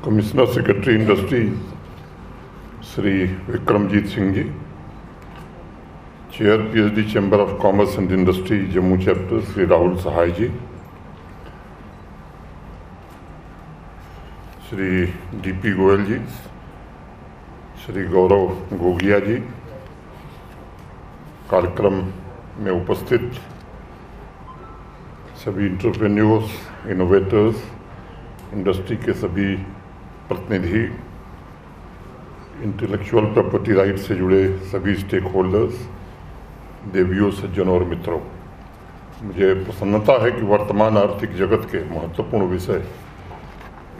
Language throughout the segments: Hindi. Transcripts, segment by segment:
Commissioner secretary industries Shri Vikramjit Singh ji, chair PHD chamber of commerce and industry Jammu chapter Shri Rahul Sahay ji, Shri DP Goyal ji, Shri Gaurav Gogia ji, कार्यक्रम में उपस्थित सभी इंटरप्रेन्योर्स, इनोवेटर्स, इंडस्ट्री के सभी प्रतिनिधि, इंटेलेक्चुअल प्रॉपर्टी राइट से जुड़े सभी स्टेक होल्डर्स, देवियों, सज्जनों और मित्रों, मुझे प्रसन्नता है कि वर्तमान आर्थिक जगत के महत्वपूर्ण विषय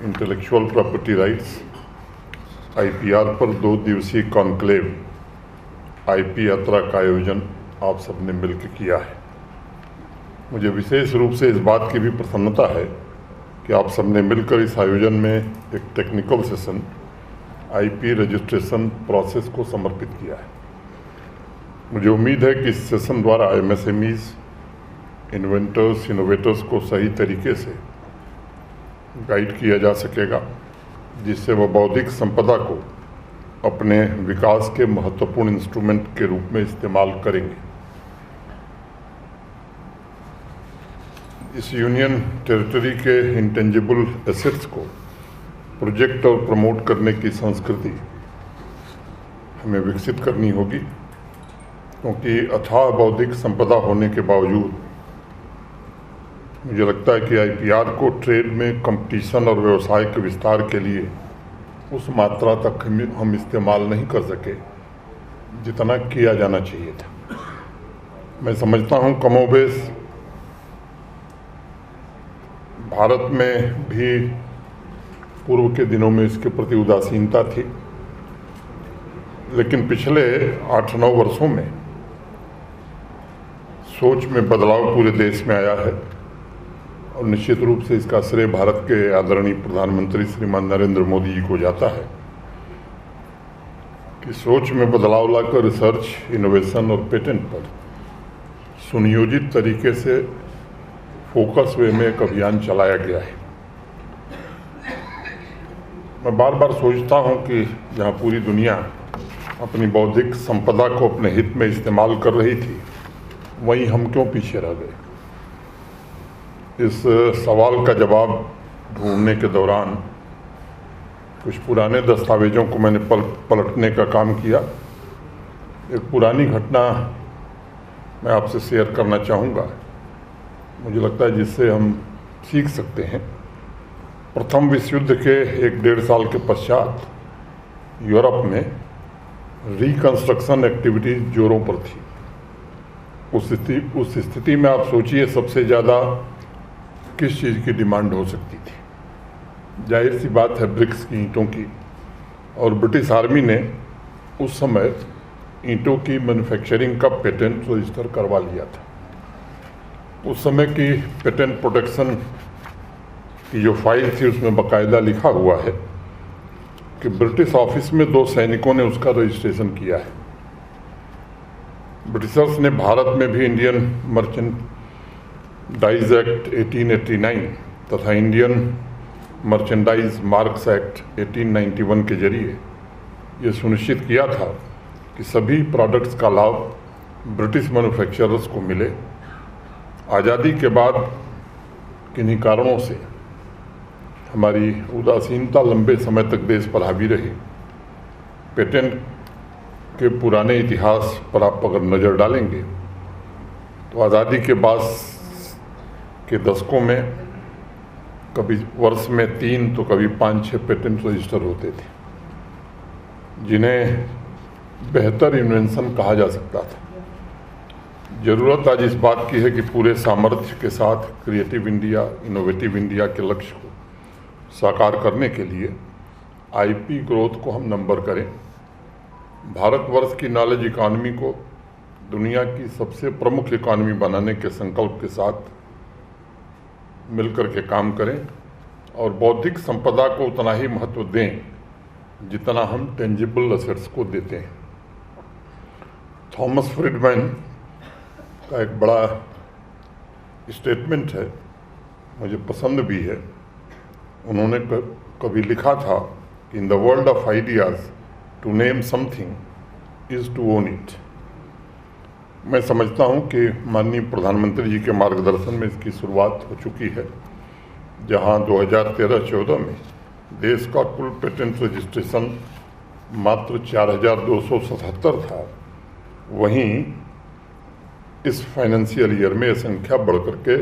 इंटेलेक्चुअल प्रॉपर्टी राइट्स आईपीआर पर 2 दिवसीय कॉन्क्लेव आईपी यात्रा का आयोजन आप सबने मिलकर किया है। मुझे विशेष रूप से इस बात की भी प्रसन्नता है कि आप सबने मिलकर इस आयोजन में एक technical session IP registration process को समर्पित किया है। मुझे उम्मीद है कि इस सेशन द्वारा एमएसएमईज, इन्वेंटर्स, इनोवेटर्स को सही तरीके से गाइड किया जा सकेगा, जिससे वह बौद्धिक संपदा को अपने विकास के महत्वपूर्ण इंस्ट्रूमेंट के रूप में इस्तेमाल करेंगे। इस यूनियन टेरिटरी के इंटेंजिबल एसेट्स को प्रोजेक्ट और प्रमोट करने की संस्कृति हमें विकसित करनी होगी, क्योंकि अथाह बौद्धिक संपदा होने के बावजूद मुझे लगता है कि आईपीआर को ट्रेड में कंपटीशन और व्यवसाय के विस्तार के लिए उस मात्रा तक हम इस्तेमाल नहीं कर सके जितना किया जाना चाहिए था। मैं समझता हूँ कमोबेश भारत में भी पूर्व के दिनों में इसके प्रति उदासीनता थी, लेकिन पिछले 8-9 वर्षों में सोच में बदलाव पूरे देश में आया है और निश्चित रूप से इसका श्रेय भारत के आदरणीय प्रधानमंत्री श्रीमान नरेंद्र मोदी जी को जाता है कि सोच में बदलाव लाकर रिसर्च, इनोवेशन और पेटेंट पर सुनियोजित तरीके से फोकस वे में एक अभियान चलाया गया है। मैं बार बार सोचता हूं कि जहां पूरी दुनिया अपनी बौद्धिक संपदा को अपने हित में इस्तेमाल कर रही थी, वहीं हम क्यों पीछे रह गए। इस सवाल का जवाब ढूंढने के दौरान कुछ पुराने दस्तावेजों को मैंने पलटने का काम किया। एक पुरानी घटना मैं आपसे शेयर करना चाहूँगा, मुझे लगता है जिससे हम सीख सकते हैं। प्रथम विश्व युद्ध के 1-1.5 साल के पश्चात यूरोप में रिकंस्ट्रक्शन एक्टिविटीज जोरों पर थी। उस स्थिति में आप सोचिए सबसे ज़्यादा किस चीज़ की डिमांड हो सकती थी। जाहिर सी बात है ब्रिक्स की, ईंटों की। और ब्रिटिश आर्मी ने उस समय ईंटों की मैन्युफैक्चरिंग का पेटेंट रजिस्टर करवा लिया था। उस समय की पेटेंट प्रोटेक्शन की जो फाइल थी उसमें बाकायदा लिखा हुआ है कि ब्रिटिश ऑफिस में 2 सैनिकों ने उसका रजिस्ट्रेशन किया है। ब्रिटिशर्स ने भारत में भी इंडियन मर्चेंडाइज एक्ट 1889 तथा इंडियन मर्चेंडाइज मार्क्स एक्ट 1891 के जरिए ये सुनिश्चित किया था कि सभी प्रोडक्ट्स का लाभ ब्रिटिश मैन्युफैक्चरर्स को मिले। आज़ादी के बाद किन्हीं कारणों से हमारी उदासीनता लंबे समय तक देश पर हावी रही। पेटेंट के पुराने इतिहास पर आप अगर नज़र डालेंगे तो आज़ादी के बाद के दशकों में कभी वर्ष में 3 तो कभी 5-6 पेटेंट रजिस्टर होते थे, जिन्हें बेहतर इन्वेंशन कहा जा सकता था। ज़रूरत आज इस बात की है कि पूरे सामर्थ्य के साथ क्रिएटिव इंडिया, इनोवेटिव इंडिया के लक्ष्य को साकार करने के लिए आईपी ग्रोथ को हम नंबर करें। भारतवर्ष की नॉलेज इकॉनमी को दुनिया की सबसे प्रमुख इकॉनमी बनाने के संकल्प के साथ मिलकर के काम करें और बौद्धिक संपदा को उतना ही महत्व दें जितना हम टेंजिबल एसेट्स को देते हैं। थॉमस फ्रीडमैन का एक बड़ा स्टेटमेंट है, मुझे पसंद भी है। उन्होंने कभी लिखा था, in the world of ideas to name something is to own it. मैं समझता हूं कि माननीय प्रधानमंत्री जी के मार्गदर्शन में इसकी शुरुआत हो चुकी है। जहां 2013-14 में देश का कुल पेटेंट रजिस्ट्रेशन मात्र 4,277 था, वहीं इस फाइनेंशियल ईयर में यह संख्या बढ़कर के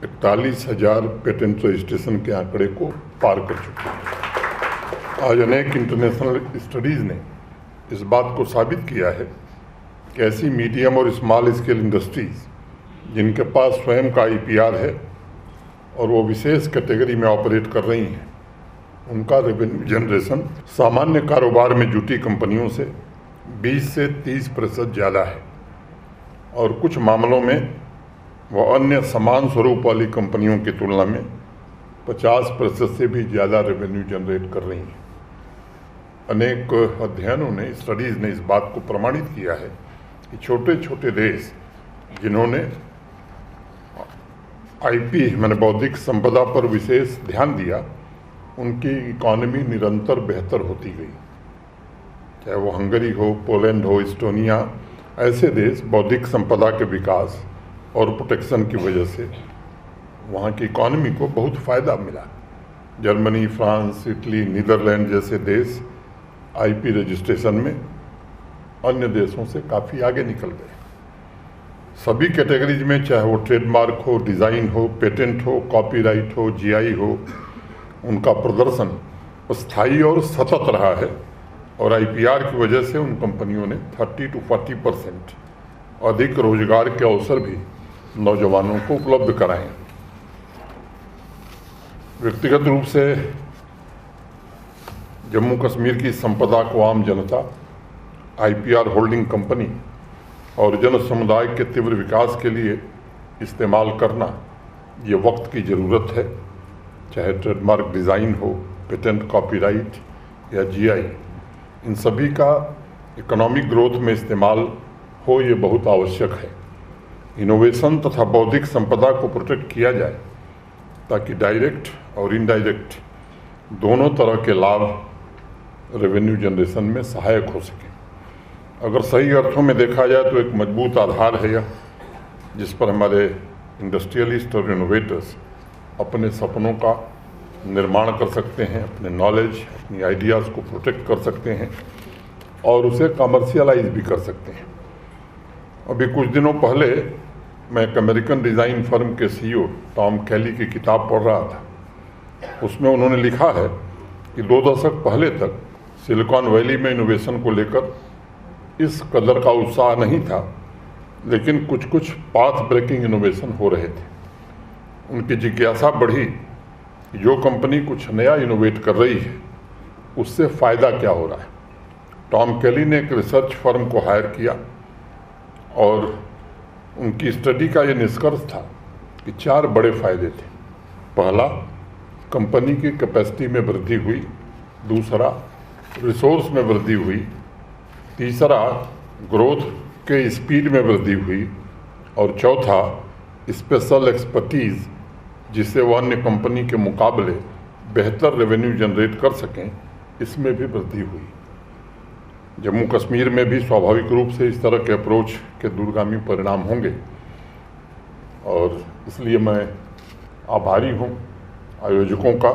41,000 पेटेंट रजिस्ट्रेशन के आंकड़े को पार कर चुकी है। आज अनेक इंटरनेशनल स्टडीज़ ने इस बात को साबित किया है कि ऐसी मीडियम और स्मॉल स्केल इंडस्ट्रीज जिनके पास स्वयं का IPR है और वो विशेष कैटेगरी में ऑपरेट कर रही हैं, उनका रेवेन्यू जनरेशन सामान्य कारोबार में जुटी कंपनियों से 20 से 30% ज़्यादा है और कुछ मामलों में वह अन्य समान स्वरूप वाली कंपनियों की तुलना में 50% से भी ज़्यादा रेवेन्यू जनरेट कर रही हैं। अनेक अध्ययनों ने, स्टडीज़ ने इस बात को प्रमाणित किया है कि छोटे छोटे देश जिन्होंने IP मैंने बौद्धिक संपदा पर विशेष ध्यान दिया, उनकी इकॉनमी निरंतर बेहतर होती गई। चाहे वो हंगरी हो, पोलैंड हो, इस्टोनिया, ऐसे देश बौद्धिक संपदा के विकास और प्रोटेक्शन की वजह से वहाँ की इकॉनमी को बहुत फ़ायदा मिला। जर्मनी, फ्रांस, इटली, नीदरलैंड जैसे देश IP रजिस्ट्रेशन में अन्य देशों से काफ़ी आगे निकल गए। सभी कैटेगरीज में, चाहे वो ट्रेडमार्क हो, डिज़ाइन हो, पेटेंट हो, कॉपीराइट हो, GI हो, उनका प्रदर्शन स्थायी और सतत रहा है और IPR की वजह से उन कंपनियों ने 30 to 40% अधिक रोजगार के अवसर भी नौजवानों को उपलब्ध कराएं। व्यक्तिगत रूप से जम्मू कश्मीर की संपदा को आम जनता, IPR होल्डिंग कंपनी और जन समुदाय के तीव्र विकास के लिए इस्तेमाल करना ये वक्त की ज़रूरत है। चाहे ट्रेडमार्क डिज़ाइन हो, पेटेंट, कॉपीराइट या GI, इन सभी का इकोनॉमिक ग्रोथ में इस्तेमाल हो, ये बहुत आवश्यक है। इनोवेशन तथा बौद्धिक संपदा को प्रोटेक्ट किया जाए ताकि डायरेक्ट और इनडायरेक्ट दोनों तरह के लाभ रेवेन्यू जनरेशन में सहायक हो सके। अगर सही अर्थों में देखा जाए तो एक मजबूत आधार है यह, जिस पर हमारे इंडस्ट्रियलिस्ट और इनोवेटर्स अपने सपनों का निर्माण कर सकते हैं, अपने नॉलेज, अपनी आइडियाज़ को प्रोटेक्ट कर सकते हैं और उसे कमर्शियलाइज भी कर सकते हैं। अभी कुछ दिनों पहले मैं एक अमेरिकन डिज़ाइन फर्म के CEO टॉम कैली की किताब पढ़ रहा था। उसमें उन्होंने लिखा है कि 2 दशक पहले तक सिलिकॉन वैली में इनोवेशन को लेकर इस कदर का उत्साह नहीं था, लेकिन कुछ कुछ पाथ ब्रेकिंग इनोवेशन हो रहे थे। उनकी जिज्ञासा बढ़ी कि जो कंपनी कुछ नया इनोवेट कर रही है उससे फ़ायदा क्या हो रहा है। टॉम कैली ने एक रिसर्च फर्म को हायर किया और उनकी स्टडी का ये निष्कर्ष था कि 4 बड़े फायदे थे। पहला, कंपनी की कैपेसिटी में वृद्धि हुई। दूसरा, रिसोर्स में वृद्धि हुई। तीसरा, ग्रोथ के स्पीड में वृद्धि हुई। और चौथा, स्पेशल एक्सपर्टीज़, जिससे वो अन्य कंपनी के मुकाबले बेहतर रेवेन्यू जनरेट कर सकें, इसमें भी वृद्धि हुई। जम्मू कश्मीर में भी स्वाभाविक रूप से इस तरह के अप्रोच के दूरगामी परिणाम होंगे और इसलिए मैं आभारी हूँ आयोजकों का।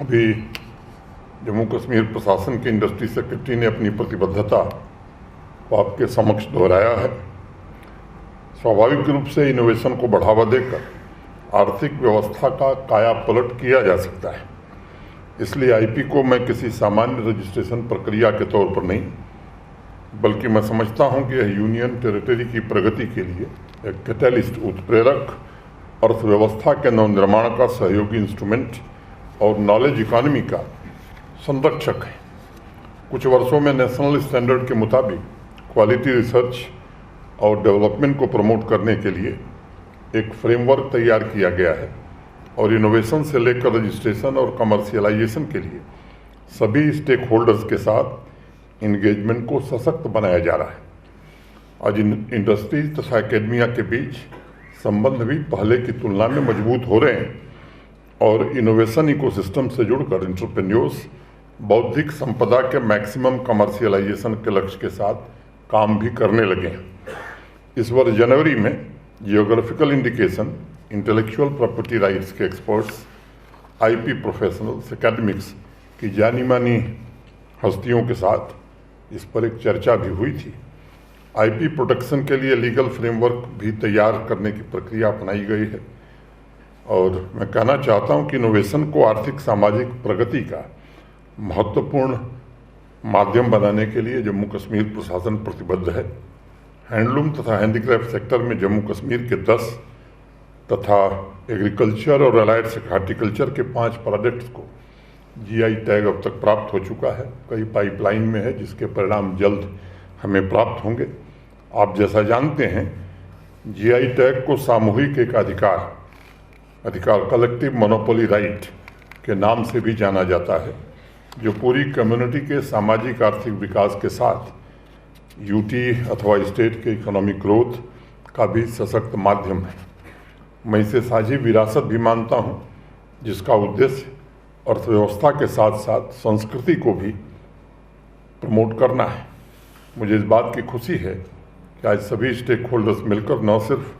अभी जम्मू कश्मीर प्रशासन के इंडस्ट्री सेक्रेटरी ने अपनी प्रतिबद्धता को आपके समक्ष दोहराया है। स्वाभाविक रूप से इनोवेशन को बढ़ावा देकर आर्थिक व्यवस्था का काया पलट किया जा सकता है। इसलिए IP को मैं किसी सामान्य रजिस्ट्रेशन प्रक्रिया के तौर पर नहीं, बल्कि मैं समझता हूं कि यह यूनियन टेरिटरी की प्रगति के लिए एक कैटलिस्ट, उत्प्रेरक, अर्थव्यवस्था के नवनिर्माण का सहयोगी इंस्ट्रूमेंट और नॉलेज इकॉनमी का संरक्षक है। कुछ वर्षों में नेशनल स्टैंडर्ड के मुताबिक क्वालिटी रिसर्च और डेवलपमेंट को प्रमोट करने के लिए एक फ्रेमवर्क तैयार किया गया है और इनोवेशन से लेकर रजिस्ट्रेशन और कमर्शियलाइजेशन के लिए सभी स्टेक होल्डर्स के साथ इंगेजमेंट को सशक्त बनाया जा रहा है। आज इंडस्ट्रीज तथा एकेडमिया के बीच संबंध भी पहले की तुलना में मजबूत हो रहे हैं और इनोवेशन इकोसिस्टम से जुड़कर एंटरप्रेन्योर्स बौद्धिक संपदा के मैक्सिमम कमर्शियलाइजेशन के लक्ष्य के साथ काम भी करने लगे हैं। इस वर्ष जनवरी में geographical indication, intellectual property rights के एक्सपर्ट्स, आईपी प्रोफेशनल्स, एकेडमिक्स की जानी मानी हस्तियों के साथ इस पर एक चर्चा भी हुई थी। आईपी प्रोटेक्शन के लिए लीगल फ्रेमवर्क भी तैयार करने की प्रक्रिया अपनाई गई है और मैं कहना चाहता हूं कि इनोवेशन को आर्थिक सामाजिक प्रगति का महत्वपूर्ण माध्यम बनाने के लिए जम्मू कश्मीर प्रशासन प्रतिबद्ध है। हैंडलूम तथा हैंडीक्राफ्ट सेक्टर में जम्मू कश्मीर के 10 तथा एग्रीकल्चर और अलाइड हार्टिकल्चर के 5 प्रोडक्ट्स को जीआई टैग अब तक प्राप्त हो चुका है। कई पाइपलाइन में है जिसके परिणाम जल्द हमें प्राप्त होंगे। आप जैसा जानते हैं, जीआई टैग को सामूहिक एक अधिकार कलेक्टिव मोनोपोली राइट के नाम से भी जाना जाता है, जो पूरी कम्युनिटी के सामाजिक आर्थिक विकास के साथ यूटी अथवा स्टेट के इकोनॉमिक ग्रोथ का भी सशक्त माध्यम है। मैं इसे साझी विरासत भी मानता हूँ, जिसका उद्देश्य अर्थव्यवस्था के साथ साथ संस्कृति को भी प्रमोट करना है। मुझे इस बात की खुशी है कि आज सभी स्टेक होल्डर्स मिलकर न सिर्फ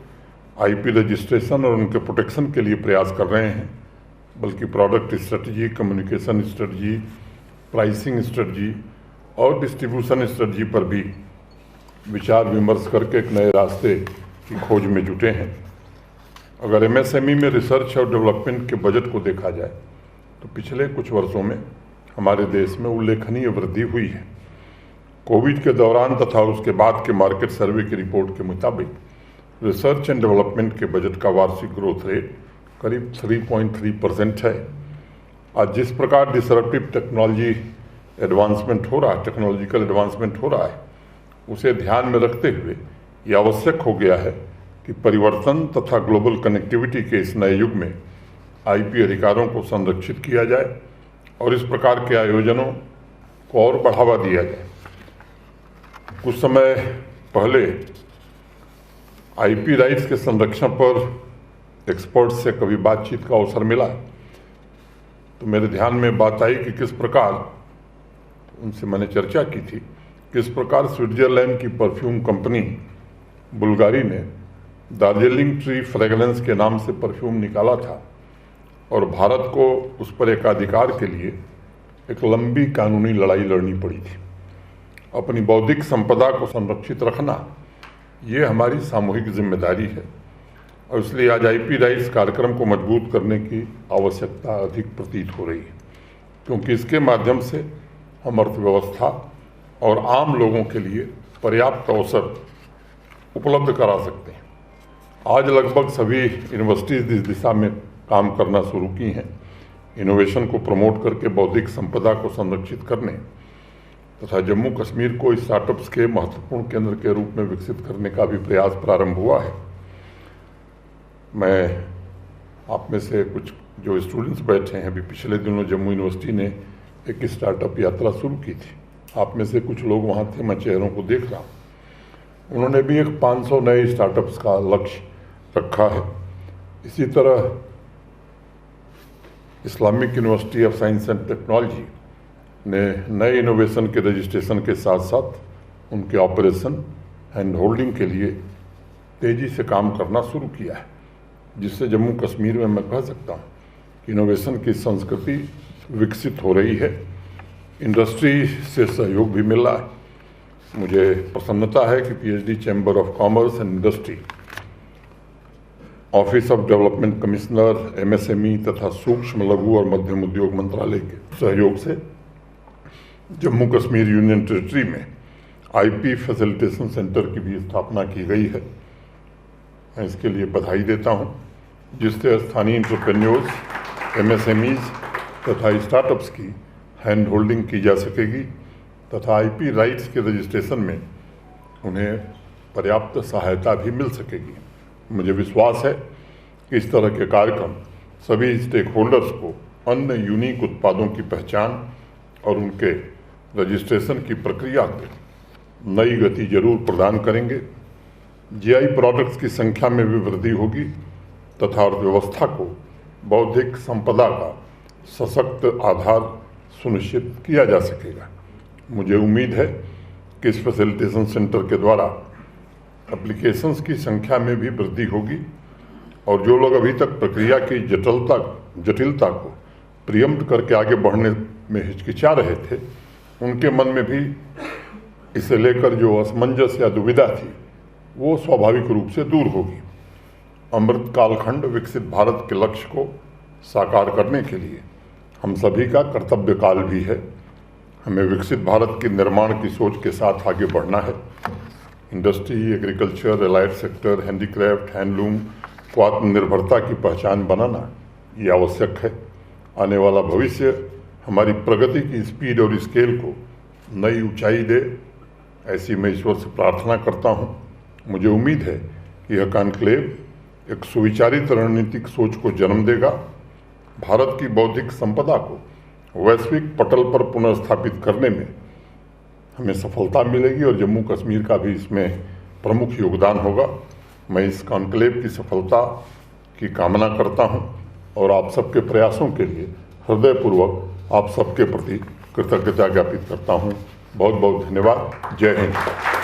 आईपी रजिस्ट्रेशन और उनके प्रोटेक्शन के लिए प्रयास कर रहे हैं, बल्कि product strategy, communication strategy, pricing strategy और डिस्ट्रीब्यूशन स्ट्रेटजी पर भी विचार विमर्श करके एक नए रास्ते की खोज में जुटे हैं। अगर एमएसएमई में रिसर्च और डेवलपमेंट के बजट को देखा जाए तो पिछले कुछ वर्षों में हमारे देश में उल्लेखनीय वृद्धि हुई है। कोविड के दौरान तथा उसके बाद के मार्केट सर्वे की रिपोर्ट के मुताबिक रिसर्च एंड डेवलपमेंट के बजट का वार्षिक ग्रोथ रेट करीब 3.3% है। आज जिस प्रकार डिसरप्टिव टेक्नोलॉजिकल एडवांसमेंट हो रहा है, उसे ध्यान में रखते हुए यह आवश्यक हो गया है कि परिवर्तन तथा ग्लोबल कनेक्टिविटी के इस नए युग में आईपी अधिकारों को संरक्षित किया जाए और इस प्रकार के आयोजनों को और बढ़ावा दिया जाए। कुछ समय पहले आईपी राइट्स के संरक्षण पर एक्सपर्ट्स से कभी बातचीत का अवसर मिला तो मेरे ध्यान में बात आई कि किस प्रकार उनसे मैंने चर्चा की थी, किस प्रकार स्विट्जरलैंड की परफ्यूम कंपनी बुल्गारी ने दार्जिलिंग ट्री फ्रेगरेंस के नाम से परफ्यूम निकाला था और भारत को उस पर एकाधिकार के लिए एक लंबी कानूनी लड़ाई लड़नी पड़ी थी। अपनी बौद्धिक संपदा को संरक्षित रखना ये हमारी सामूहिक जिम्मेदारी है और इसलिए आज आईपी राइट्स कार्यक्रम को मजबूत करने की आवश्यकता अधिक प्रतीत हो रही है, क्योंकि इसके माध्यम से हम अर्थव्यवस्था और आम लोगों के लिए पर्याप्त अवसर उपलब्ध करा सकते हैं। आज लगभग सभी यूनिवर्सिटीज इस दिशा में काम करना शुरू की हैं। इनोवेशन को प्रमोट करके बौद्धिक संपदा को संरक्षित करने तथा जम्मू कश्मीर को स्टार्टअप्स के महत्वपूर्ण केंद्र के रूप में विकसित करने का भी प्रयास प्रारंभ हुआ है। मैं आप में से कुछ जो स्टूडेंट्स बैठे हैं, अभी पिछले दिनों जम्मू यूनिवर्सिटी ने एक स्टार्टअप यात्रा शुरू की थी। आप में से कुछ लोग वहाँ थे, मैं चेहरों को देख रहा हूँ। उन्होंने भी एक 500 नए स्टार्टअप्स का लक्ष्य रखा है। इसी तरह Islamic university of science and technology ने नए इनोवेशन के रजिस्ट्रेशन के साथ साथ उनके ऑपरेशन हैंड होल्डिंग के लिए तेज़ी से काम करना शुरू किया है, जिससे जम्मू कश्मीर में मैं कह सकता हूँ कि इनोवेशन की संस्कृति विकसित हो रही है। इंडस्ट्री से सहयोग भी मिल रहा है। मुझे प्रसन्नता है कि PhD chamber of commerce and industry, office of development commissioner, MSME तथा सूक्ष्म लघु और मध्यम उद्योग मंत्रालय के सहयोग से जम्मू कश्मीर यूनियन टेरिटरी में आईपी फैसिलिटेशन सेंटर की भी स्थापना की गई है। मैं इसके लिए बधाई देता हूं, जिससे स्थानीय एंटरप्रेन्योर्स, एमएसएमईज तथा स्टार्टअप्स की हैंड होल्डिंग की जा सकेगी तथा आईपी राइट्स के रजिस्ट्रेशन में उन्हें पर्याप्त सहायता भी मिल सकेगी। मुझे विश्वास है कि इस तरह के कार्यक्रम सभी स्टेक होल्डर्स को अन्य यूनिक उत्पादों की पहचान और उनके रजिस्ट्रेशन की प्रक्रिया को नई गति जरूर प्रदान करेंगे। जीआई प्रोडक्ट्स की संख्या में भी वृद्धि होगी तथा अर्थव्यवस्था को बौद्धिक संपदा का सशक्त आधार सुनिश्चित किया जा सकेगा। मुझे उम्मीद है कि इस फैसिलिटेशन सेंटर के द्वारा एप्लीकेशंस की संख्या में भी वृद्धि होगी और जो लोग अभी तक प्रक्रिया की जटिलता को प्रियम्प्ट करके आगे बढ़ने में हिचकिचा रहे थे, उनके मन में भी इसे लेकर जो असमंजस या दुविधा थी वो स्वाभाविक रूप से दूर होगी। अमृत कालखंड विकसित भारत के लक्ष्य को साकार करने के लिए हम सभी का कर्तव्य काल भी है। हमें विकसित भारत के निर्माण की सोच के साथ आगे बढ़ना है। Industry, agriculture, allied sector, handicraft, handloom को आत्मनिर्भरता की पहचान बनाना ये आवश्यक है। आने वाला भविष्य हमारी प्रगति की स्पीड और स्केल को नई ऊंचाई दे, ऐसी मैं ईश्वर से प्रार्थना करता हूँ। मुझे उम्मीद है कि यह कॉन्क्लेव एक सुविचारित रणनीतिक सोच को जन्म देगा। भारत की बौद्धिक संपदा को वैश्विक पटल पर पुनर्स्थापित करने में हमें सफलता मिलेगी और जम्मू कश्मीर का भी इसमें प्रमुख योगदान होगा। मैं इस कॉन्क्लेव की सफलता की कामना करता हूं और आप सबके प्रयासों के लिए हृदयपूर्वक आप सबके प्रति कृतज्ञता ज्ञापित करता हूं। बहुत बहुत धन्यवाद। जय हिंद।